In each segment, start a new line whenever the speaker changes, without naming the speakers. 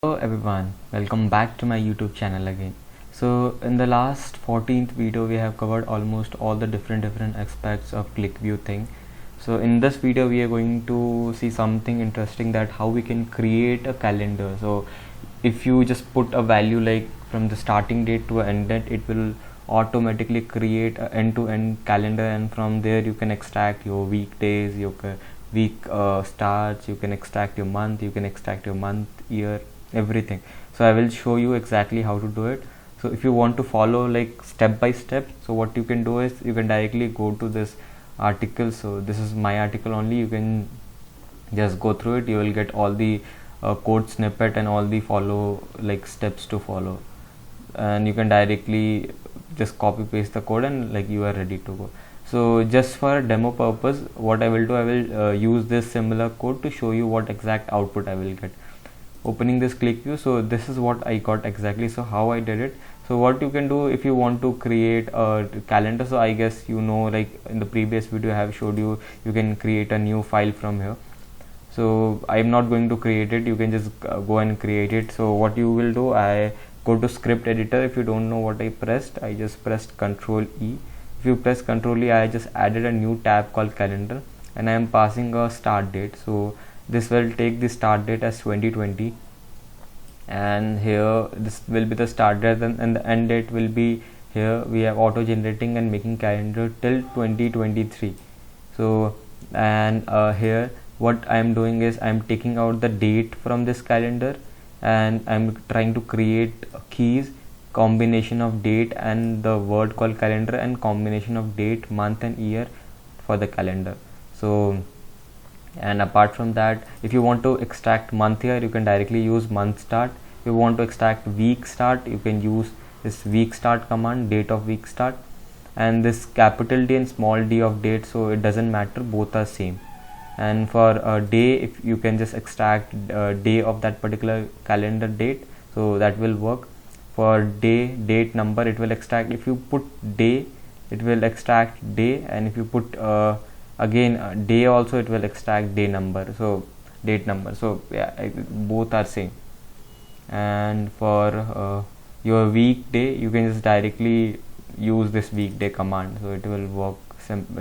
Hello everyone, welcome back to my YouTube channel again. So in the last 14th video we have covered almost all the different aspects of QlikView thing. So in this video we are going to see something interesting, that how we can create a calendar. So if you just put a value like from the starting date to end date, it will automatically create a end-to-end calendar, and from there you can extract your weekdays, your week starts, you can extract your month, you can extract your month, year, everything. So I will show you exactly how to do it. So if you want to follow like step by step, so what you can do is you can directly go to this article. So this is my article only, you can just go through it. You will get all the code snippet and all the follow like steps to follow, and you can directly just copy paste the code and like you are ready to go. So just for demo purpose, what I will do, I will use this similar code to show you what exact output I will get. Opening this QlikView, so this is what I got exactly. So how I did it, so what you can do if you want to create a calendar, so I guess you know, like in the previous video I have showed you, you can create a new file from here. So I'm not going to create it, you can just go and create it. So what you will do, I go to script editor. If you don't know what I pressed, I just pressed Ctrl E. If you press Ctrl E, I just added a new tab called calendar, and I am passing a start date. So this will take the start date as 2020, and here this will be the start date, and the end date will be here. We have auto generating and making calendar till 2023. So and here what I am doing is I am taking out the date from this calendar, and I am trying to create keys, combination of date and the word called calendar, and combination of date, month and year for the calendar. So and apart from that, if you want to extract month here, you can directly use month start. If you want to extract week start, you can use this week start command, date of week start, and this capital D and small d of date, so it doesn't matter, both are same. And for a day, if you can just extract day of that particular calendar date, so that will work. For day, date number, it will extract. If you put day, it will extract day, and if you put again day also, it will extract day number, so date number. So yeah, both are same. And for your weekday, you can just directly use this weekday command, so it will work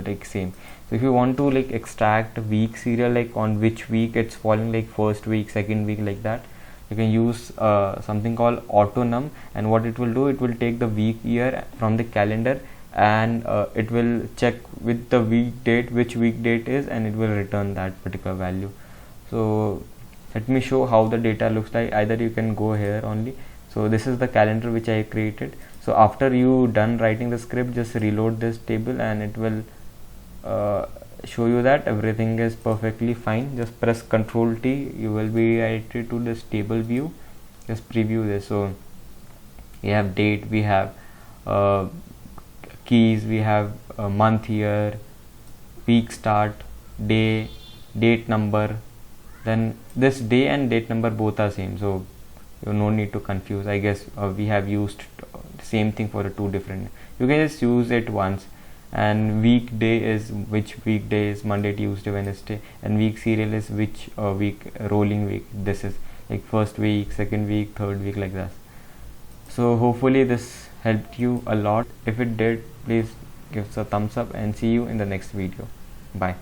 like same. So if you want to like extract week serial, like on which week it's falling, like first week, second week, like that, you can use something called autonum, and what it will do, it will take the week year from the calendar, and it will check with the week date which week date is, and it will return that particular value. So let me show how the data looks like. Either you can go here only. So this is the calendar which I created. So after you done writing the script, just reload this table, and it will show you that everything is perfectly fine. Just press Ctrl T, you will be directed to this table view. Just preview this. So we have date, we have keys, we have month, year, week start, day, date number. Then this day and date number both are same, so you no need to confuse. I guess we have used same thing for the two different. You can just use it once. And weekday is which weekday is Monday, Tuesday, Wednesday, and week serial is which week, rolling week. This is like first week, second week, third week, like that. So hopefully this helped you a lot. If it did, please give us a thumbs up, and see you in the next video. Bye.